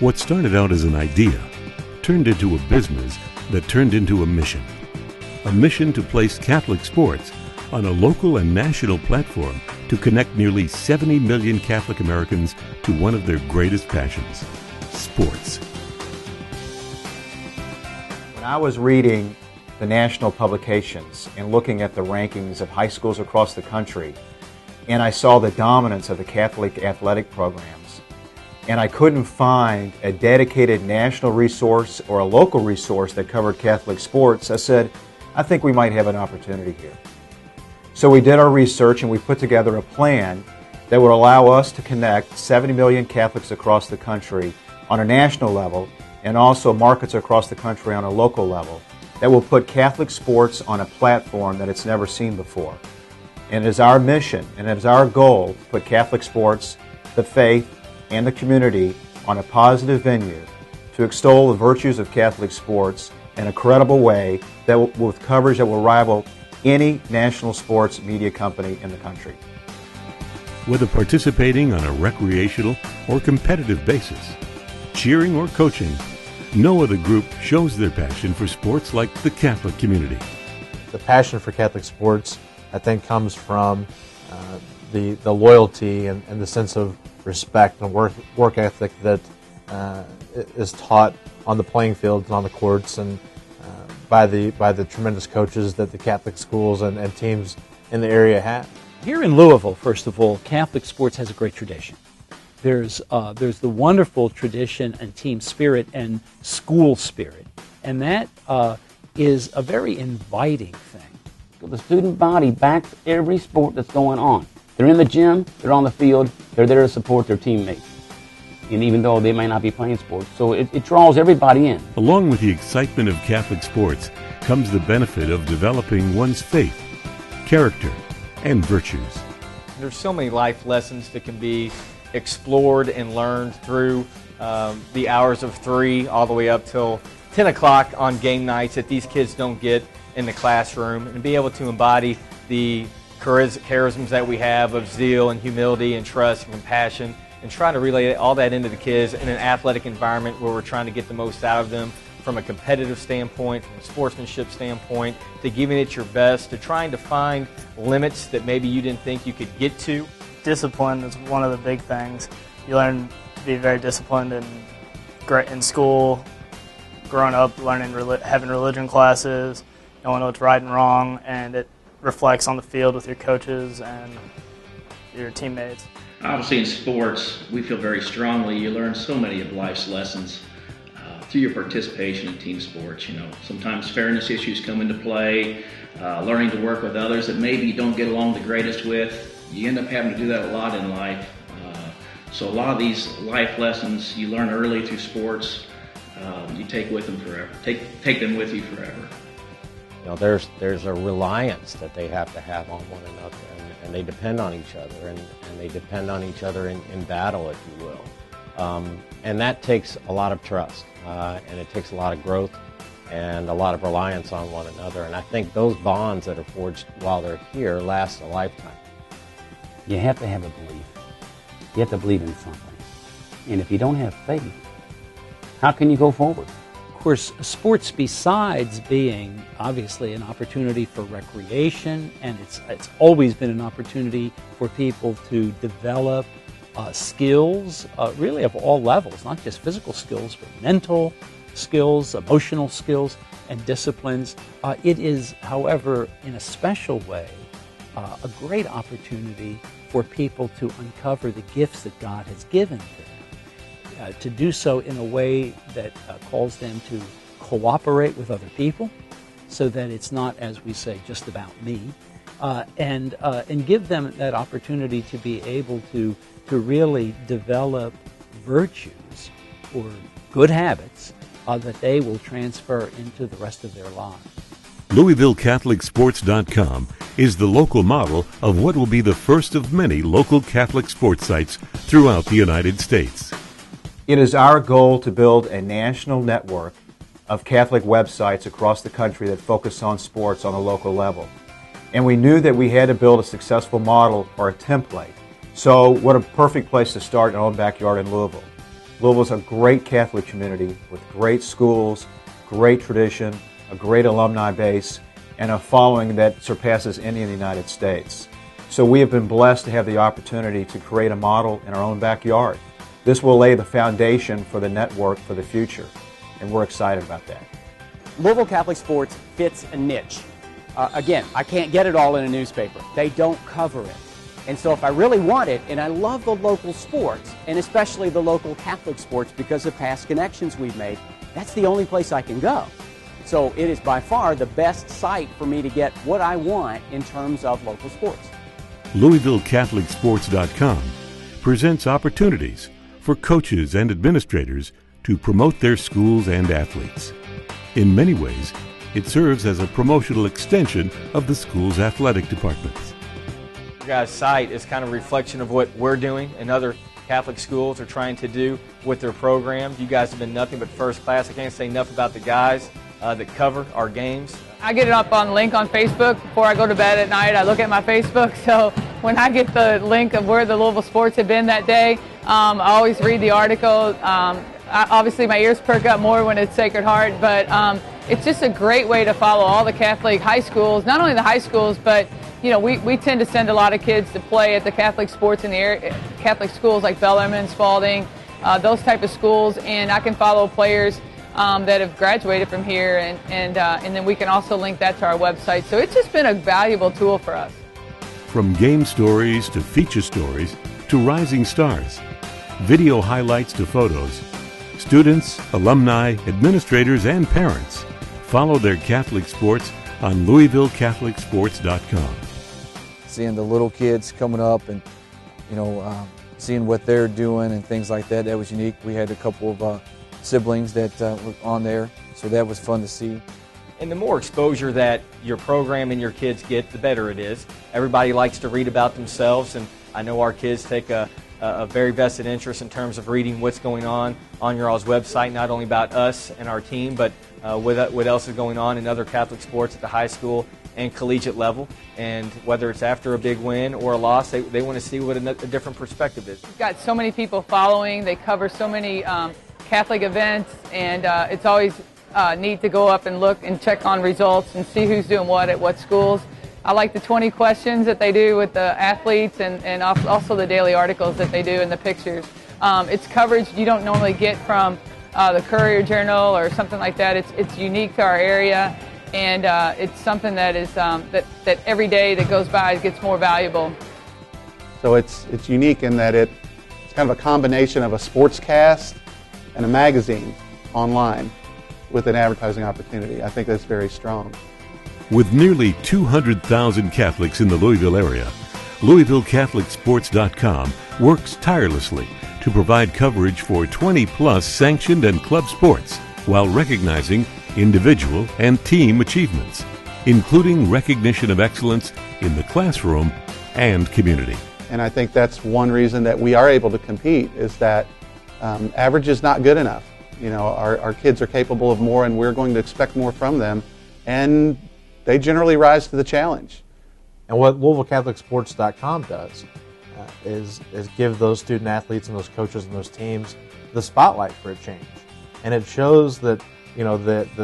What started out as an idea turned into a business that turned into a mission. A mission to place Catholic sports on a local and national platform to connect nearly 70 million Catholic Americans to one of their greatest passions, sports. When I was reading the national publications and looking at the rankings of high schools across the country, and I saw the dominance of the Catholic athletic programs, and I couldn't find a dedicated national resource or a local resource that covered Catholic sports, I said, I think we might have an opportunity here. So we did our research and we put together a plan that would allow us to connect 70 million Catholics across the country on a national level and also markets across the country on a local level that will put Catholic sports on a platform that it's never seen before. And it is our mission and it is our goal to put Catholic sports, the faith, and the community on a positive venue to extol the virtues of Catholic sports in a credible way that with coverage that will rival any national sports media company in the country. Whether participating on a recreational or competitive basis, cheering or coaching, no other group shows their passion for sports like the Catholic community. The passion for Catholic sports, I think, comes from the loyalty and the sense of respect and work ethic that is taught on the playing fields and on the courts, and by the tremendous coaches that the Catholic schools and teams in the area have. Here in Louisville, first of all, Catholic sports has a great tradition. There's the wonderful tradition and team spirit and school spirit, and that is a very inviting thing. The student body backs every sport that's going on. They're in the gym, they're on the field, they're there to support their teammates. And even though they may not be playing sports, so it draws everybody in. Along with the excitement of Catholic sports comes the benefit of developing one's faith, character, and virtues. There's so many life lessons that can be explored and learned through the hours of 3 all the way up till 10 o'clock on game nights that these kids don't get in the classroom, and be able to embody the charisms that we have of zeal and humility and trust and compassion, and try to relay all that into the kids in an athletic environment where we're trying to get the most out of them from a competitive standpoint, from a sportsmanship standpoint, to giving it your best, to trying to find limits that maybe you didn't think you could get to. Discipline is one of the big things. You learn to be very disciplined in school, growing up, having religion classes, knowing what's right and wrong, and it reflects on the field with your coaches and your teammates. Obviously in sports, we feel very strongly you learn so many of life's lessons through your participation in team sports. You know, sometimes fairness issues come into play, learning to work with others that maybe you don't get along the greatest with. You end up having to do that a lot in life. So a lot of these life lessons you learn early through sports, you take with them forever. Take them with you forever. You know, there's a reliance that they have to have on one another, and they depend on each other, and they depend on each other in battle, if you will. And that takes a lot of trust, and it takes a lot of growth and a lot of reliance on one another. And I think those bonds that are forged while they're here last a lifetime. You have to have a belief. You have to believe in something. And if you don't have faith, how can you go forward? Of course, sports, besides being obviously an opportunity for recreation, and it's always been an opportunity for people to develop skills, really of all levels, not just physical skills, but mental skills, emotional skills, and disciplines. It is, however, in a special way, a great opportunity for people to uncover the gifts that God has given to them. To do so in a way that calls them to cooperate with other people, so that it's not, as we say, just about me, and give them that opportunity to be able to really develop virtues or good habits that they will transfer into the rest of their lives. LouisvilleCatholicSports.com is the local model of what will be the first of many local Catholic sports sites throughout the United States. It is our goal to build a national network of Catholic websites across the country that focus on sports on a local level. And we knew that we had to build a successful model or a template. So what a perfect place to start in our own backyard in Louisville. Louisville's a great Catholic community with great schools, great tradition, a great alumni base, and a following that surpasses any in the United States. So we have been blessed to have the opportunity to create a model in our own backyard. This will lay the foundation for the network for the future, and we're excited about that. Louisville Catholic sports fits a niche. Again, I can't get it all in a newspaper. They don't cover it. And so if I really want it, and I love the local sports, and especially the local Catholic sports because of past connections we've made, that's the only place I can go. So it is by far the best site for me to get what I want in terms of local sports. LouisvilleCatholicSports.com presents opportunities for coaches and administrators to promote their schools and athletes. In many ways, it serves as a promotional extension of the school's athletic departments. Your guys' site is kind of a reflection of what we're doing and other Catholic schools are trying to do with their programs. You guys have been nothing but first class. I can't say enough about the guys that cover our games. I get it up on link on Facebook before I go to bed at night. I look at my Facebook, so when I get the link of where the Louisville sports have been that day, I always read the article. Obviously my ears perk up more when it's Sacred Heart, but it's just a great way to follow all the Catholic high schools, not only the high schools, but you know, we tend to send a lot of kids to play at the Catholic sports in the area, Catholic schools like Bellarmine, Spalding, those type of schools, and I can follow players that have graduated from here, and then we can also link that to our website. So it's just been a valuable tool for us. From game stories to feature stories to rising stars, video highlights to photos, students, alumni, administrators, and parents follow their Catholic sports on LouisvilleCatholicSports.com. Seeing the little kids coming up and, you know, seeing what they're doing and things like that, that was unique. We had a couple of siblings that were on there, so that was fun to see. And the more exposure that your program and your kids get, the better it is. Everybody likes to read about themselves, and I know our kids take a very vested interest in terms of reading what's going on your all's website, not only about us and our team, but what else is going on in other Catholic sports at the high school and collegiate level. And whether it's after a big win or a loss, they want to see what a different perspective is. We've got so many people following. They cover so many Catholic events, and it's always neat to go up and look and check on results and see who's doing what at what schools. I like the 20 questions that they do with the athletes, and also the daily articles that they do and the pictures. It's coverage you don't normally get from the Courier Journal or something like that. It's unique to our area, and it's something that is that every day that goes by gets more valuable. So it's unique in that it's kind of a combination of a sportscast and a magazine online with an advertising opportunity. I think that's very strong. With nearly 200,000 Catholics in the Louisville area, LouisvilleCatholicSports.com works tirelessly to provide coverage for 20-plus sanctioned and club sports while recognizing individual and team achievements, including recognition of excellence in the classroom and community. And I think that's one reason that we are able to compete, is that average is not good enough. You know, our kids are capable of more, and we're going to expect more from them, and they generally rise to the challenge. And what LouisvilleCatholicSports.com does is give those student athletes and those coaches and those teams the spotlight for a change. And it shows that, you know, the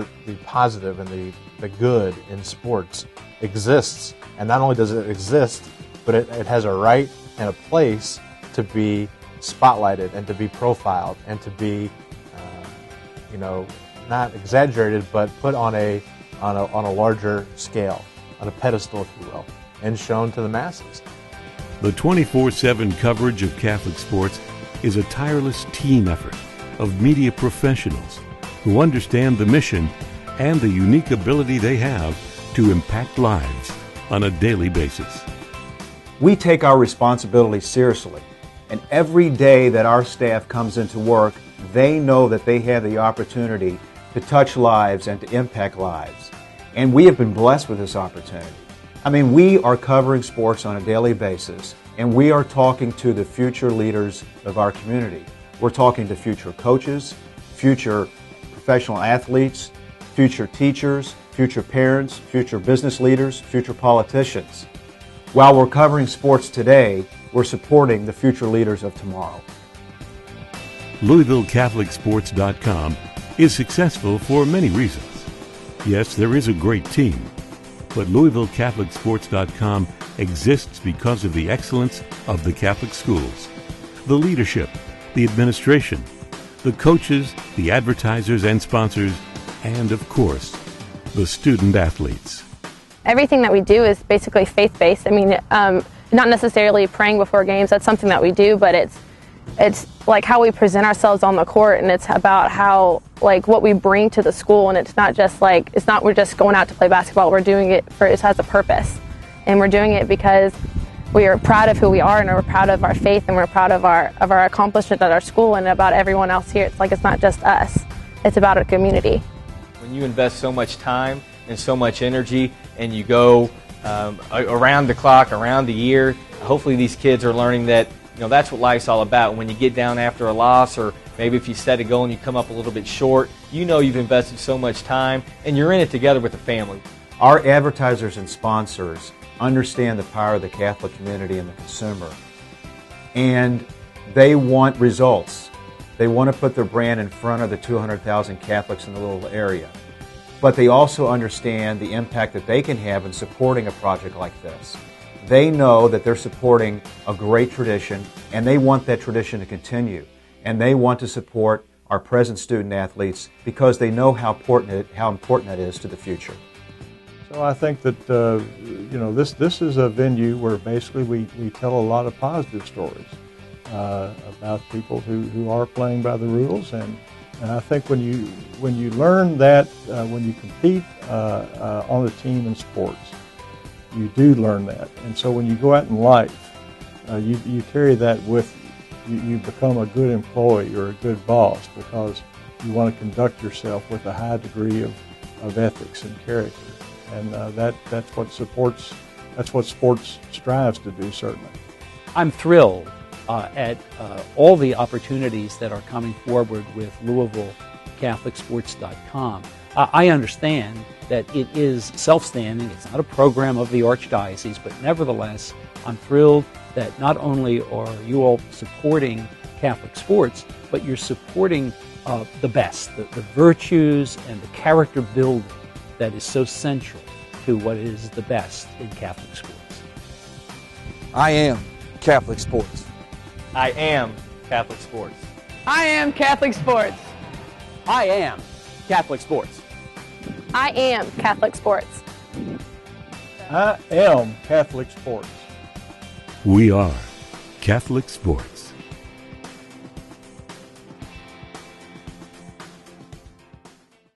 positive and the good in sports exists. And not only does it exist, but it has a right and a place to be spotlighted and to be profiled and to be, you know, not exaggerated, but put on a larger scale, on a pedestal, if you will, and shown to the masses. The 24/7 coverage of Catholic sports is a tireless team effort of media professionals who understand the mission and the unique ability they have to impact lives on a daily basis. We take our responsibility seriously, and every day that our staff comes into work, they know that they have the opportunity to touch lives and to impact lives. And we have been blessed with this opportunity. I mean, we are covering sports on a daily basis, and we are talking to the future leaders of our community. We're talking to future coaches, future professional athletes, future teachers, future parents, future business leaders, future politicians. While we're covering sports today, we're supporting the future leaders of tomorrow. LouisvilleCatholicSports.com is successful for many reasons. Yes, there is a great team, but LouisvilleCatholicSports.com exists because of the excellence of the Catholic schools, the leadership, the administration, the coaches, the advertisers and sponsors, and of course, the student athletes. Everything that we do is basically faith-based. I mean, not necessarily praying before games, that's something that we do, but it's like how we present ourselves on the court, and it's about how, like, what we bring to the school, and it's not just like, it's not we're just going out to play basketball, we're doing it for, it has a purpose. And we're doing it because we are proud of who we are, and we're proud of our faith, and we're proud of our accomplishment at our school and about everyone else here. It's like it's not just us, it's about a community. When you invest so much time and so much energy and you go around the clock, around the year, hopefully these kids are learning that, you know, that's what life's all about. When you get down after a loss, or maybe if you set a goal and you come up a little bit short, you know you've invested so much time and you're in it together with the family. Our advertisers and sponsors understand the power of the Catholic community and the consumer, and they want results. They want to put their brand in front of the 200,000 Catholics in the little area. But they also understand the impact that they can have in supporting a project like this. They know that they're supporting a great tradition, and they want that tradition to continue. And they want to support our present student athletes because they know how important that is to the future. So I think that this is a venue where basically we tell a lot of positive stories about people who are playing by the rules, and I think when you learn that when you compete on a team in sports, you do learn that, and so when you go out in life, you carry that with you. You become a good employee or a good boss because you want to conduct yourself with a high degree of ethics and character. And that's what sports strives to do, certainly. I'm thrilled at all the opportunities that are coming forward with LouisvilleCatholicSports.com. I understand that it is self-standing. It's not a program of the Archdiocese, but nevertheless, I'm thrilled that not only are you all supporting Catholic sports, but you're supporting the best, the virtues and the character building that is so central to what is the best in Catholic sports. I am Catholic sports. I am Catholic sports. I am Catholic sports. I am Catholic sports. I am Catholic sports. I am Catholic sports. We are Catholic sports.